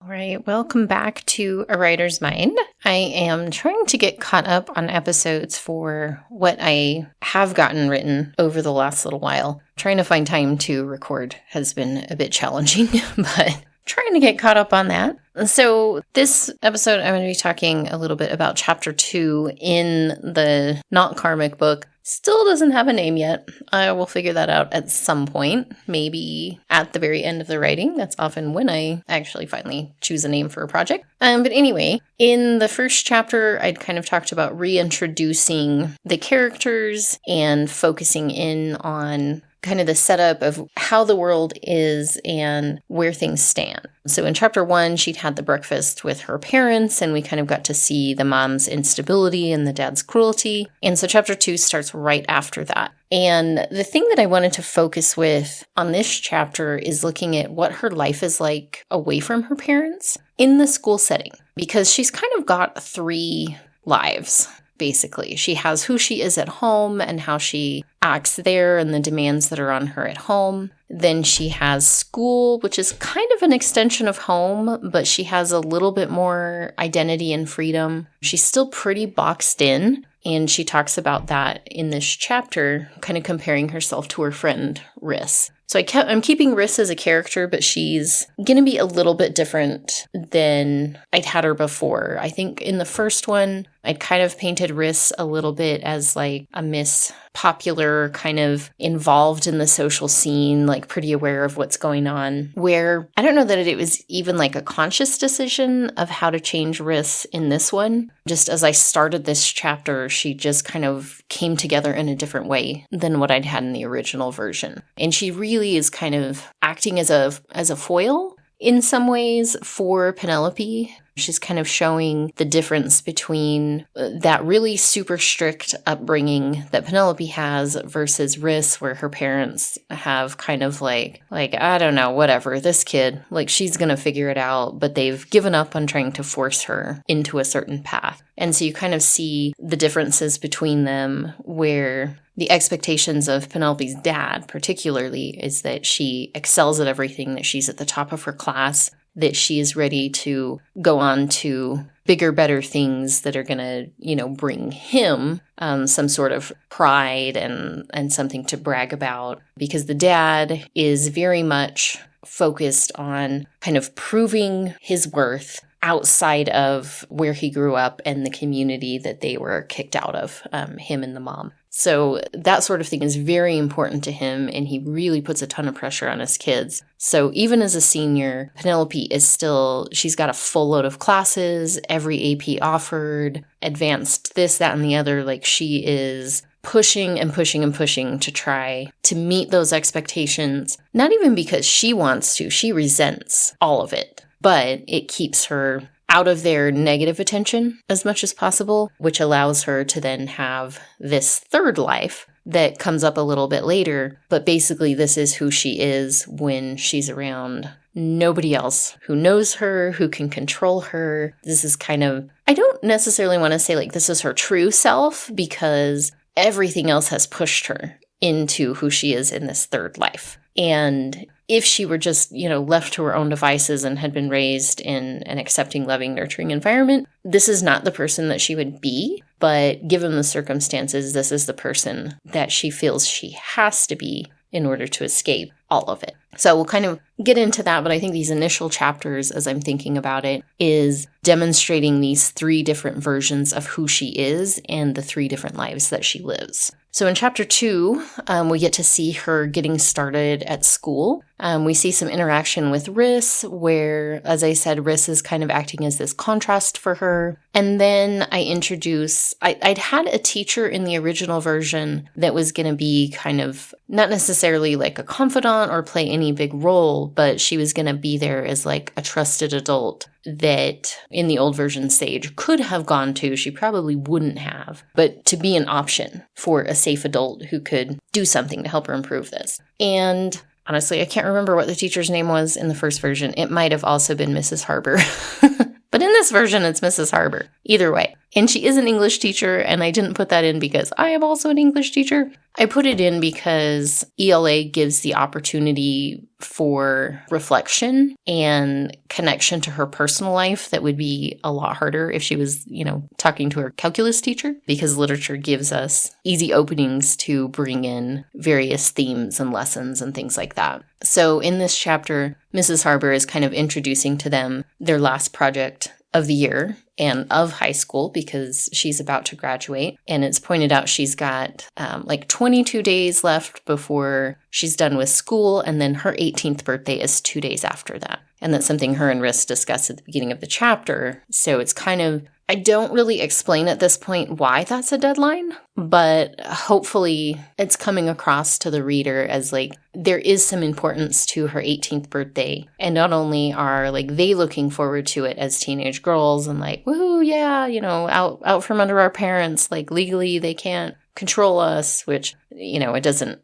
right, welcome back to A Writer's Mind. I am trying to get caught up on episodes for what I have gotten written over the last little while. Trying to find time to record has been a bit challenging, but trying to get caught up on that. So this episode, I'm going to be talking a little bit about chapter 2 in the not-karmic book. Still doesn't have a name yet. I will figure that out at some point, maybe at the very end of the writing. That's often when I actually finally choose a name for a project. But anyway, in the first chapter, I'd kind of talked about reintroducing the characters and focusing in on kind of the setup of how the world is and where things stand. So in chapter 1, she'd had the breakfast with her parents, and we kind of got to see the mom's instability and the dad's cruelty. And so chapter 2 starts right after that. And the thing that I wanted to focus with on this chapter is looking at what her life is like away from her parents in the school setting, because she's kind of got 3 lives. Basically, she has who she is at home and how she acts there and the demands that are on her at home. Then she has school, which is kind of an extension of home, but she has a little bit more identity and freedom. She's still pretty boxed in, and she talks about that in this chapter, kind of comparing herself to her friend Riss. So I'm keeping Riss as a character, but she's going to be a little bit different than I'd had her before. I think in the first one, I'd kind of painted Riss a little bit as like a Miss Popular, kind of involved in the social scene, like pretty aware of what's going on, where I don't know that it was even like a conscious decision of how to change Riss in this one. Just as I started this chapter, she just kind of came together in a different way than what I'd had in the original version. And she really is kind of acting as a foil in some ways for Penelope. She's kind of showing the difference between that really super strict upbringing that Penelope has versus Riss, where her parents have kind of like, I don't know, whatever, this kid, like she's going to figure it out, but they've given up on trying to force her into a certain path. And so you kind of see the differences between them, where the expectations of Penelope's dad particularly is that she excels at everything, that she's at the top of her class, that she is ready to go on to bigger, better things that are going to, bring him some sort of pride and something to brag about. Because the dad is very much focused on kind of proving his worth outside of where he grew up and the community that they were kicked out of, him and the mom. So that sort of thing is very important to him, and he really puts a ton of pressure on his kids. So even as a senior, Penelope is she's got a full load of classes, every AP offered, advanced this, that, and the other. Like she is pushing and pushing and pushing to try to meet those expectations, not even because she wants to, she resents all of it, but it keeps her out of their negative attention as much as possible, which allows her to then have this third life that comes up a little bit later. But basically, this is who she is when she's around nobody else who knows her, who can control her. This is kind of, I don't necessarily want to say like this is her true self, because everything else has pushed her into who she is in this third life. And if she were just, left to her own devices and had been raised in an accepting, loving, nurturing environment, this is not the person that she would be. But given the circumstances, this is the person that she feels she has to be in order to escape all of it. So we'll kind of get into that, but I think these initial chapters, as I'm thinking about it, is demonstrating these 3 different versions of who she is and the 3 different lives that she lives. So in chapter 2, we get to see her getting started at school. We see some interaction with Riss, where, as I said, Riss is kind of acting as this contrast for her. And then I'd had a teacher in the original version that was going to be kind of not necessarily like a confidant or play any big role, but she was going to be there as like a trusted adult that in the old version Sage could have gone to. She probably wouldn't have, but to be an option for a safe adult who could do something to help her improve this. And honestly, I can't remember what the teacher's name was in the first version. It might have also been Mrs. Harbour. But in this version, it's Mrs. Harbor. Either way. And she is an English teacher, and I didn't put that in because I am also an English teacher. I put it in because ELA gives the opportunity for reflection and connection to her personal life that would be a lot harder if she was, talking to her calculus teacher, because literature gives us easy openings to bring in various themes and lessons and things like that. So in this chapter, Mrs. Harbor is kind of introducing to them their last project of the year and of high school, because she's about to graduate. And it's pointed out she's got 22 days left before she's done with school. And then her 18th birthday is 2 days after that. And that's something her and Riss discuss at the beginning of the chapter. So it's kind of, I don't really explain at this point why that's a deadline, but hopefully it's coming across to the reader as there is some importance to her 18th birthday. And not only are they looking forward to it as teenage girls and woohoo, yeah, out from under our parents, legally they can't control us, which, it doesn't,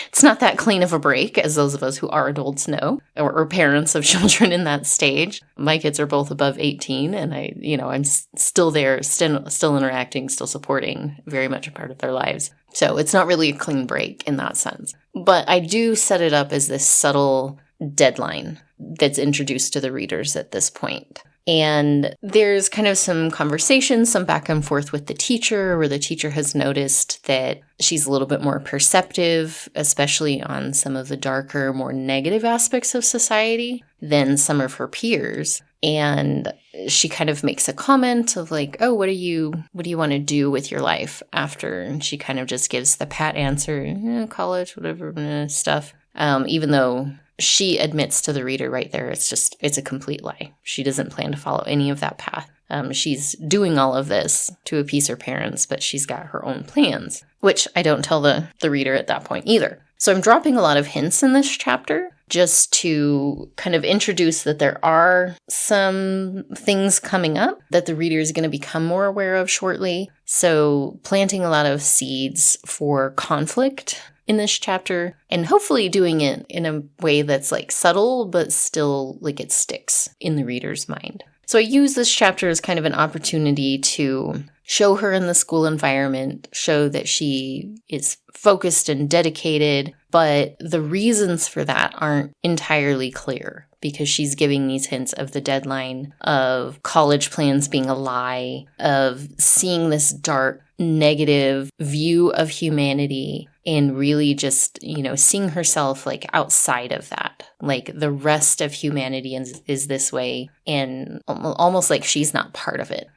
it's not that clean of a break, as those of us who are adults know, or parents of children in that stage. My kids are both above 18, and I'm still there, still interacting, still supporting, very much a part of their lives. So it's not really a clean break in that sense. But I do set it up as this subtle deadline that's introduced to the readers at this point. And there's kind of some conversation, some back and forth with the teacher, where the teacher has noticed that she's a little bit more perceptive, especially on some of the darker, more negative aspects of society than some of her peers. And she kind of makes a comment of oh, what do you want to do with your life after? And she kind of just gives the pat answer, college, whatever stuff, even though she admits to the reader right there, it's a complete lie. She doesn't plan to follow any of that path. She's doing all of this to appease her parents, but she's got her own plans, which I don't tell the reader at that point either. So I'm dropping a lot of hints in this chapter just to kind of introduce that there are some things coming up that the reader is going to become more aware of shortly. So planting a lot of seeds for conflict in this chapter, and hopefully doing it in a way that's subtle, but still it sticks in the reader's mind. So I use this chapter as kind of an opportunity to show her in the school environment, show that she is focused and dedicated, but the reasons for that aren't entirely clear, because she's giving these hints of the deadline, of college plans being a lie, of seeing this dark, negative view of humanity, and really just, seeing herself outside of that. The rest of humanity is this way, and almost she's not part of it.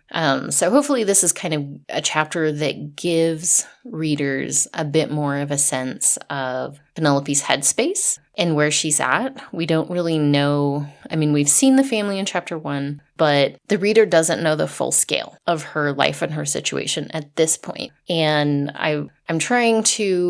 So hopefully this is kind of a chapter that gives readers a bit more of a sense of Penelope's headspace and where she's at. We don't really know. I mean, we've seen the family in chapter 1, but the reader doesn't know the full scale of her life and her situation at this point. And I'm trying to,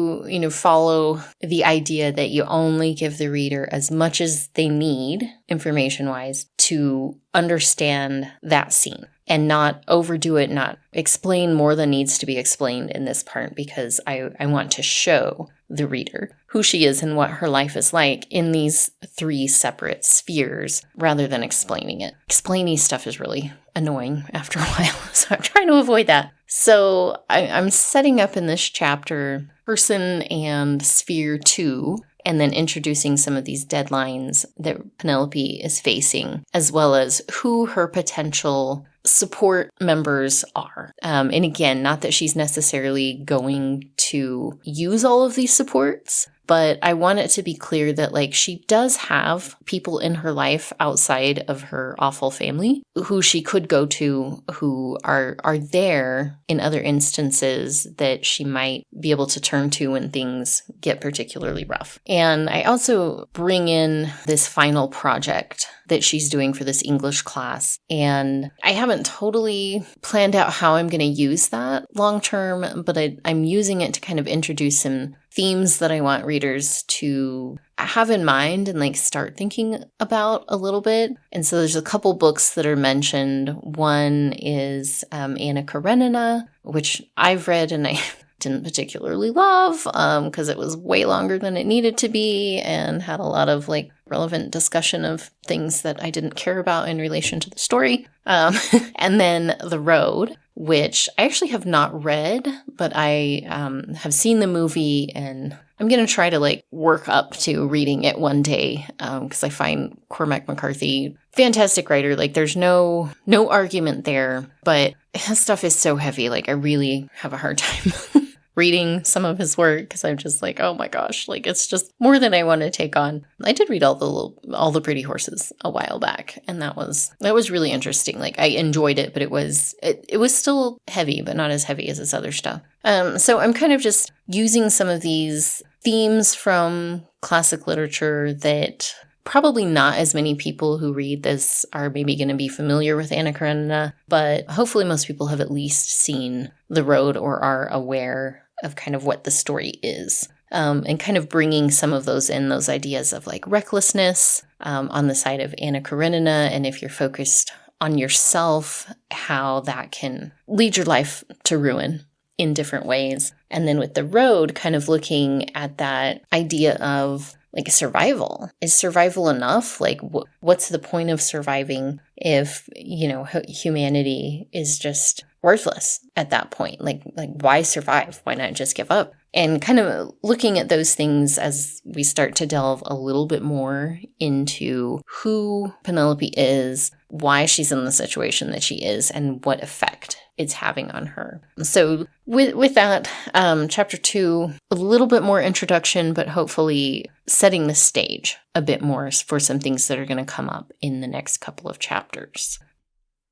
follow the idea that you only give the reader as much as they need, information-wise, to understand that scene, and not overdo it, not explain more than needs to be explained in this part, because I want to show the reader who she is and what her life is like in these 3 separate spheres, rather than explaining it. Explaining stuff is really annoying after a while, so I'm trying to avoid that. So I'm setting up in this chapter person and sphere 2, and then introducing some of these deadlines that Penelope is facing, as well as who her potential support members are. And again, not that she's necessarily going to use all of these supports, but I want it to be clear that she does have people in her life outside of her awful family who she could go to, who are there in other instances that she might be able to turn to when things get particularly rough. And I also bring in this final project that she's doing for this English class. And I haven't totally planned out how I'm going to use that long term, but I'm using it to kind of introduce some themes that I want readers to have in mind and start thinking about a little bit. And so there's a couple books that are mentioned. One is Anna Karenina, which I've read and I didn't particularly love because it was way longer than it needed to be and had a lot of relevant discussion of things that I didn't care about in relation to the story. And then The Road, which I actually have not read, but I have seen the movie, and I'm going to try to work up to reading it one day, because I find Cormac McCarthy fantastic writer. There's no argument there, but his stuff is so heavy. I really have a hard time reading some of his work, because I'm just oh my gosh, it's just more than I want to take on. I did read all the Pretty Horses a while back, and that was really interesting. I enjoyed it, but it was still heavy, but not as heavy as his other stuff. So I'm kind of just using some of these themes from classic literature that probably not as many people who read this are maybe going to be familiar with Anna Karenina, but hopefully most people have at least seen The Road or are aware of kind of what the story is, and kind of bringing some of those ideas of recklessness on the side of Anna Karenina, and if you're focused on yourself, how that can lead your life to ruin in different ways. And then with The Road, kind of looking at that idea of survival. Is survival enough? What's the point of surviving if, humanity is just worthless at that point? Why survive? Why not just give up? And kind of looking at those things as we start to delve a little bit more into who Penelope is, why she's in the situation that she is, and what effect it's having on her. So with that, chapter 2, a little bit more introduction, but hopefully setting the stage a bit more for some things that are going to come up in the next couple of chapters.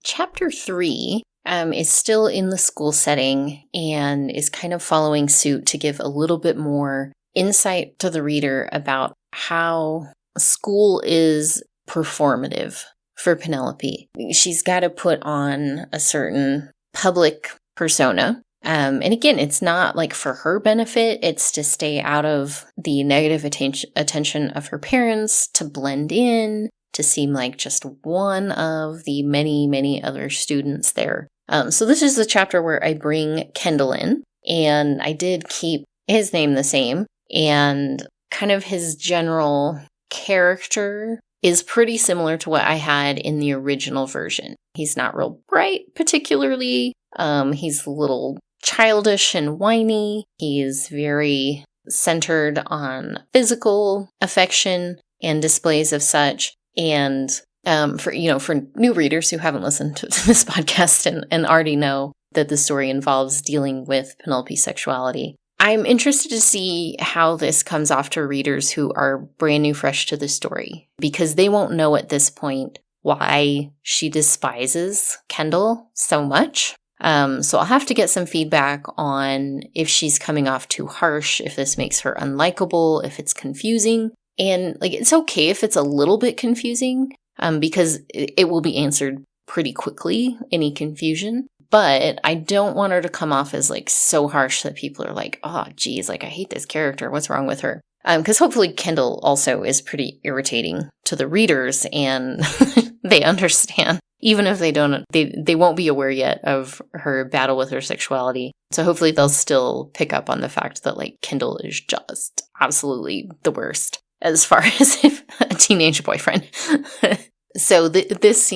Chapter 3 is still in the school setting and is kind of following suit to give a little bit more insight to the reader about how school is performative for Penelope. She's got to put on a certain public persona. And again, it's not for her benefit. It's to stay out of the negative attention of her parents, to blend in, to seem like just one of the many, many other students there. So this is the chapter where I bring Kendall in, and I did keep his name the same, and kind of his general character is pretty similar to what I had in the original version. He's not real bright, particularly. He's a little childish and whiny. He's very centered on physical affection and displays of such. And for new readers who haven't listened to this podcast and already know that the story involves dealing with Penelope's sexuality, I'm interested to see how this comes off to readers who are brand new, fresh to the story, because they won't know at this point why she despises Kendall so much. So I'll have to get some feedback on if she's coming off too harsh, if this makes her unlikable, if it's confusing. And it's okay if it's a little bit confusing, because it will be answered pretty quickly, any confusion. But I don't want her to come off as so harsh that people are oh, geez, I hate this character. What's wrong with her? Because hopefully Kendall also is pretty irritating to the readers, and they understand. Even if they don't, they won't be aware yet of her battle with her sexuality. So hopefully they'll still pick up on the fact that Kendall is just absolutely the worst as far as a teenage boyfriend. So this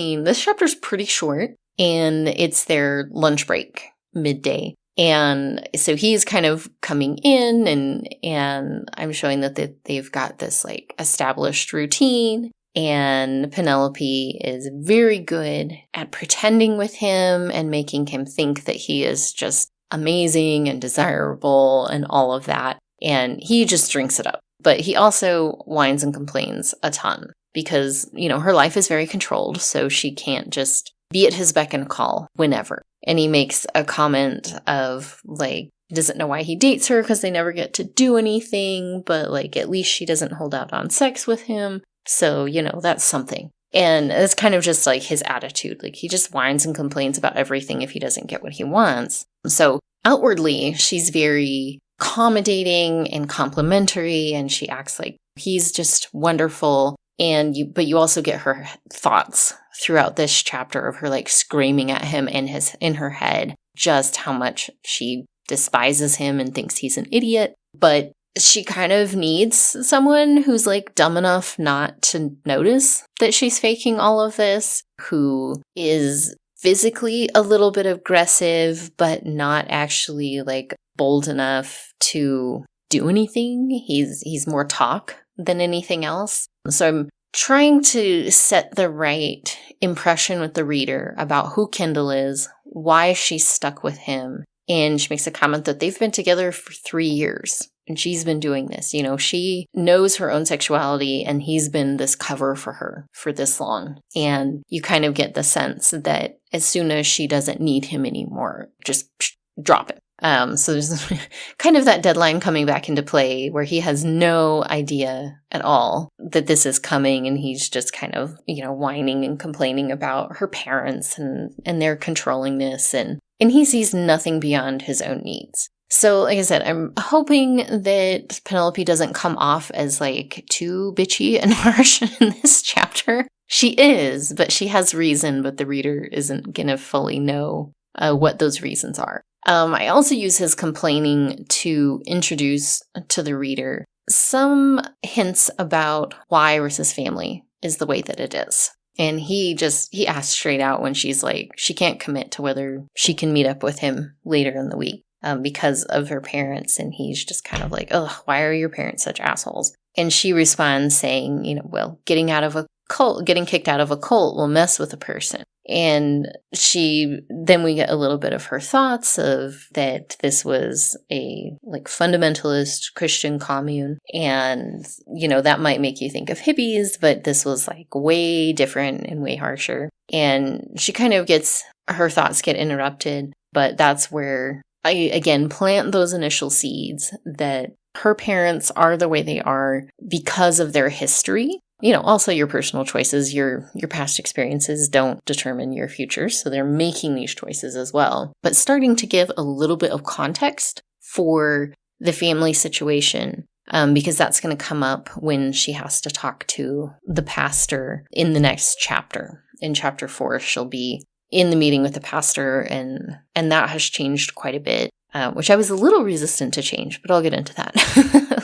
chapter's pretty short, and it's their lunch break, midday. And so he's kind of coming in, and I'm showing that they've got this established routine. And Penelope is very good at pretending with him and making him think that he is just amazing and desirable and all of that. And he just drinks it up. But he also whines and complains a ton because, her life is very controlled, so she can't just be at his beck and call whenever. And he makes a comment of, he doesn't know why he dates her because they never get to do anything, but, at least she doesn't hold out on sex with him. So, that's something. And it's kind of just his attitude. He just whines and complains about everything if he doesn't get what he wants. So outwardly, she's very accommodating and complimentary, and she acts like he's just wonderful. But you also get her thoughts throughout this chapter of her screaming at him in her head just how much she despises him and thinks he's an idiot. But she kind of needs someone who's like dumb enough not to notice that she's faking all of this, who is physically a little bit aggressive, but not actually like bold enough to do anything. He's more talk than anything else. So I'm trying to set the right impression with the reader about who Kendall is, why she's stuck with him. And she makes a comment that they've been together for 3 years. And she's been doing this. You know, she knows her own sexuality, and he's been this cover for her for this long. And you kind of get the sense that as soon as she doesn't need him anymore, just drop it. So there's kind of that deadline coming back into play where he has no idea at all that this is coming, and he's just kind of, you know, whining and complaining about her parents and they're controlling this, and he sees nothing beyond his own needs. So, like I said, I'm hoping that Penelope doesn't come off as like too bitchy and harsh in this chapter. She is, but she has reason, but the reader isn't gonna fully know what those reasons are. I also use his complaining to introduce to the reader some hints about why Iris's family is the way that it is. And he asks straight out when she's like, she can't commit to whether she can meet up with him later in the week because of her parents. And he's just kind of like, ugh, why are your parents such assholes? And she responds saying, you know, well, getting kicked out of a cult will mess with a person. And then we get a little bit of her thoughts of that this was a like fundamentalist Christian commune. And, you know, that might make you think of hippies, but this was like way different and way harsher. And she kind of her thoughts get interrupted, but that's where I, again, plant those initial seeds that her parents are the way they are because of their history. You know, also your personal choices, your past experiences don't determine your future. So they're making these choices as well. But starting to give a little bit of context for the family situation, because that's going to come up when she has to talk to the pastor in the next chapter. In chapter 4, she'll be in the meeting with the pastor, and that has changed quite a bit, which I was a little resistant to change, but I'll get into that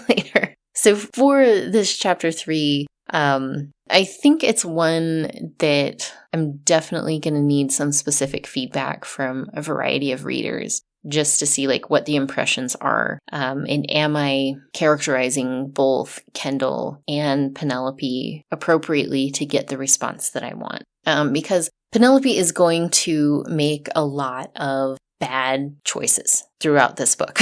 later. So for this chapter 3, I think it's one that I'm definitely going to need some specific feedback from a variety of readers just to see like what the impressions are. And am I characterizing both Kendall and Penelope appropriately to get the response that I want? Because Penelope is going to make a lot of bad choices throughout this book.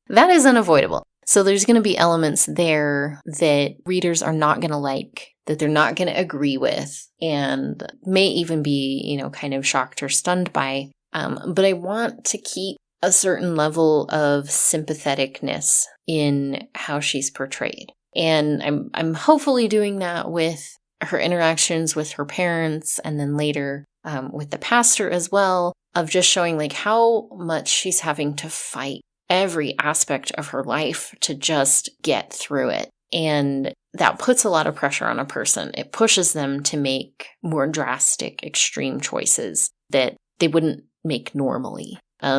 That is unavoidable. So there's going to be elements there that readers are not going to like, that they're not going to agree with, and may even be, you know, kind of shocked or stunned by. But I want to keep a certain level of sympatheticness in how she's portrayed. And I'm hopefully doing that with her interactions with her parents, and then later with the pastor as well, of just showing like how much she's having to fight every aspect of her life to just get through it. And that puts a lot of pressure on a person. It pushes them to make more drastic, extreme choices that they wouldn't make normally.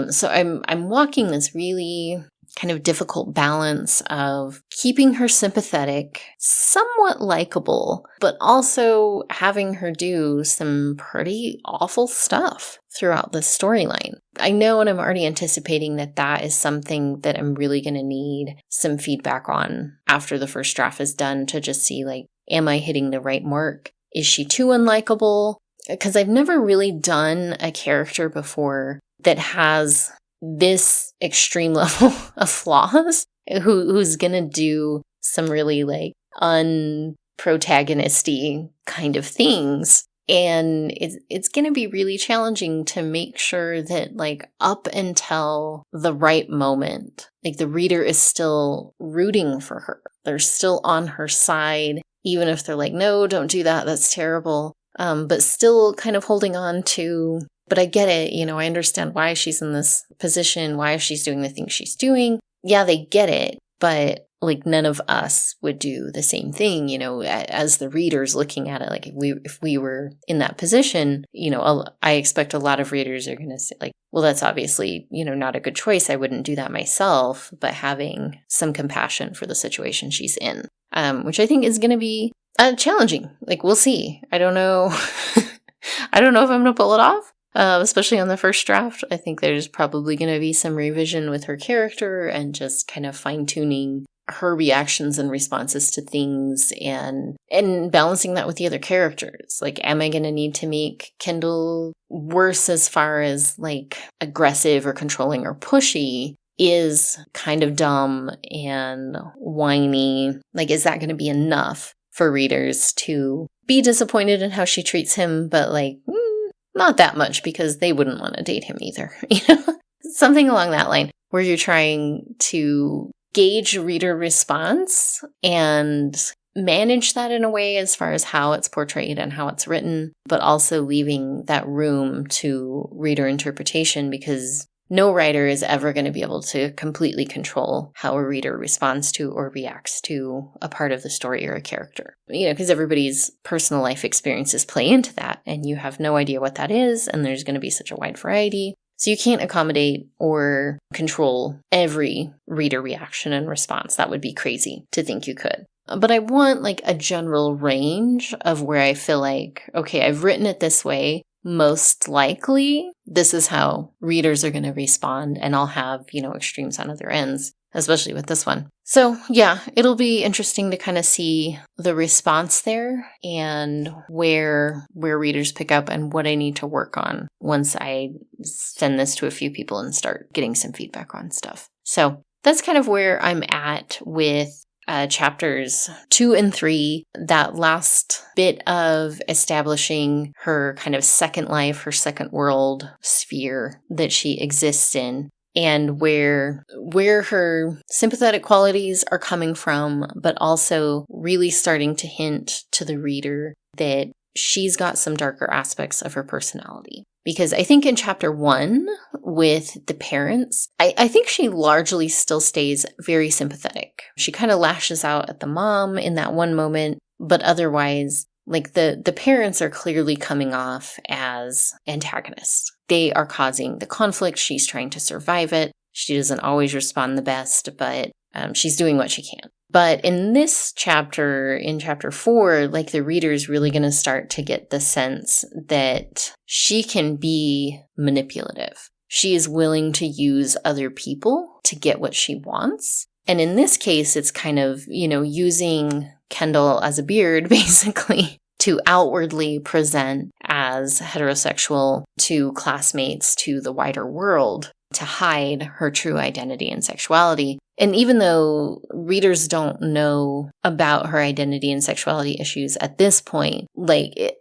So I'm walking this really kind of difficult balance of keeping her sympathetic, somewhat likable, but also having her do some pretty awful stuff throughout this storyline. I know, and I'm already anticipating that is something that I'm really going to need some feedback on after the first draft is done, to just see, like, am I hitting the right mark? Is she too unlikable? Because I've never really done a character before that has this extreme level of flaws, who's gonna do some really like unprotagonisty kind of things. And it's gonna be really challenging to make sure that, like, up until the right moment, like, the reader is still rooting for her. They're still on her side, even if they're like, no, don't do that, that's terrible. But still kind of holding on to, but I get it, you know, I understand why she's in this position, why she's doing the things she's doing. Yeah, they get it, but like none of us would do the same thing, as the readers looking at it. Like if we were in that position, I expect a lot of readers are going to say like, well, that's obviously, not a good choice. I wouldn't do that myself, but having some compassion for the situation she's in, which I think is going to be challenging. Like, we'll see. I don't know. I don't know if I'm going to pull it off. Especially on the first draft. I think there's probably going to be some revision with her character and just kind of fine-tuning her reactions and responses to things and balancing that with the other characters. Like, am I going to need to make Kendall worse as far as like aggressive or controlling or pushy? Is kind of dumb and whiny. Like, is that going to be enough for readers to be disappointed in how she treats him, but like, not that much, because they wouldn't want to date him either. Something along that line, where you're trying to gauge reader response and manage that in a way as far as how it's portrayed and how it's written, but also leaving that room to reader interpretation, because no writer is ever going to be able to completely control how a reader responds to or reacts to a part of the story or a character. Because everybody's personal life experiences play into that, and you have no idea what that is, and there's going to be such a wide variety. So you can't accommodate or control every reader reaction and response. That would be crazy to think you could. But I want like a general range of where I feel like, okay, I've written it this way. Most likely, this is how readers are going to respond, and I'll have, extremes on other ends, especially with this one. So yeah, it'll be interesting to kind of see the response there and where readers pick up and what I need to work on once I send this to a few people and start getting some feedback on stuff. So that's kind of where I'm at with chapters 2 and 3, that last bit of establishing her kind of second life, her second world sphere that she exists in, and where her sympathetic qualities are coming from, but also really starting to hint to the reader that she's got some darker aspects of her personality. Because I think in chapter 1 with the parents, I think she largely still stays very sympathetic. She kind of lashes out at the mom in that one moment, but otherwise, like the parents are clearly coming off as antagonists. They are causing the conflict. She's trying to survive it. She doesn't always respond the best, but she's doing what she can. But in this chapter, in chapter 4, like the reader's really going to start to get the sense that she can be manipulative. She is willing to use other people to get what she wants. And in this case, it's kind of, using Kendall as a beard, basically, to outwardly present as heterosexual to classmates, to the wider world, to hide her true identity and sexuality. And even though readers don't know about her identity and sexuality issues at this point,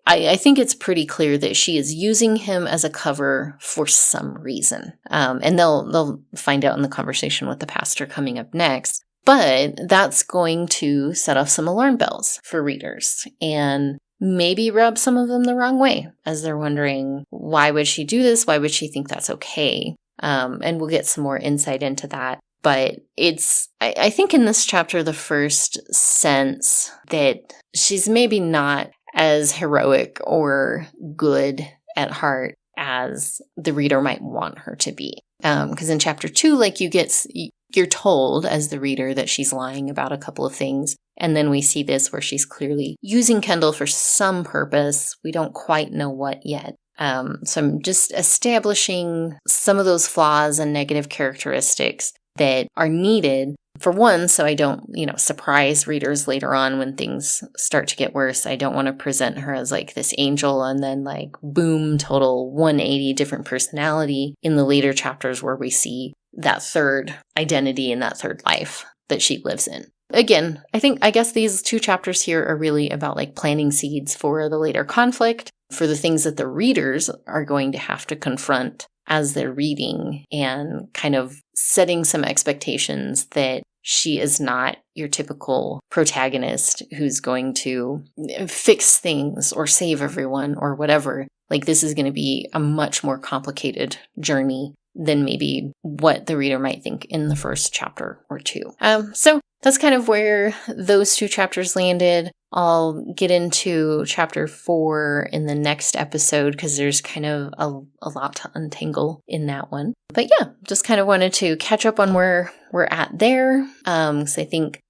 I think it's pretty clear that she is using him as a cover for some reason. And they'll find out in the conversation with the pastor coming up next. But that's going to set off some alarm bells for readers and maybe rub some of them the wrong way, as they're wondering, why would she do this? Why would she think that's okay? And we'll get some more insight into that. But I think in this chapter, the first sense that she's maybe not as heroic or good at heart as the reader might want her to be. Because in chapter 2, you're told as the reader that she's lying about a couple of things. And then we see this where she's clearly using Kendall for some purpose. We don't quite know what yet. So I'm just establishing some of those flaws and negative characteristics that are needed, for one, so I don't, surprise readers later on when things start to get worse. I don't want to present her as like this angel and then boom, total 180 different personality in the later chapters where we see that third identity and that third life that she lives in. Again, I guess these 2 chapters here are really about planting seeds for the later conflict, for the things that the readers are going to have to confront as they're reading, and kind of setting some expectations that she is not your typical protagonist who's going to fix things or save everyone or whatever. This is going to be a much more complicated journey than maybe what the reader might think in the first chapter or 2. So that's kind of where those 2 chapters landed. I'll get into chapter 4 in the next episode because there's kind of a lot to untangle in that one. But yeah, just kind of wanted to catch up on where we're at there. Because I think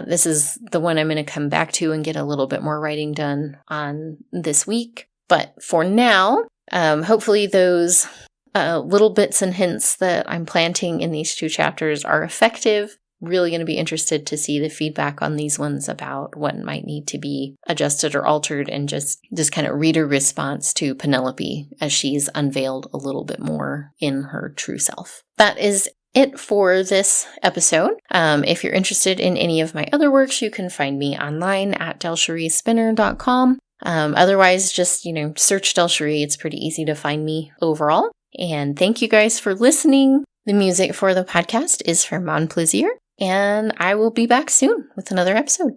this is the one I'm going to come back to and get a little bit more writing done on this week. But for now, hopefully those little bits and hints that I'm planting in these 2 chapters are effective. Really going to be interested to see the feedback on these ones about what might need to be adjusted or altered, and just kind of reader response to Penelope as she's unveiled a little bit more in her true self. That is it for this episode. If you're interested in any of my other works, you can find me online at DelShereeSpinner.com. Otherwise, just, search DelSheree. It's pretty easy to find me overall. And thank you guys for listening. The music for the podcast is from Mon Plaisir. And I will be back soon with another episode.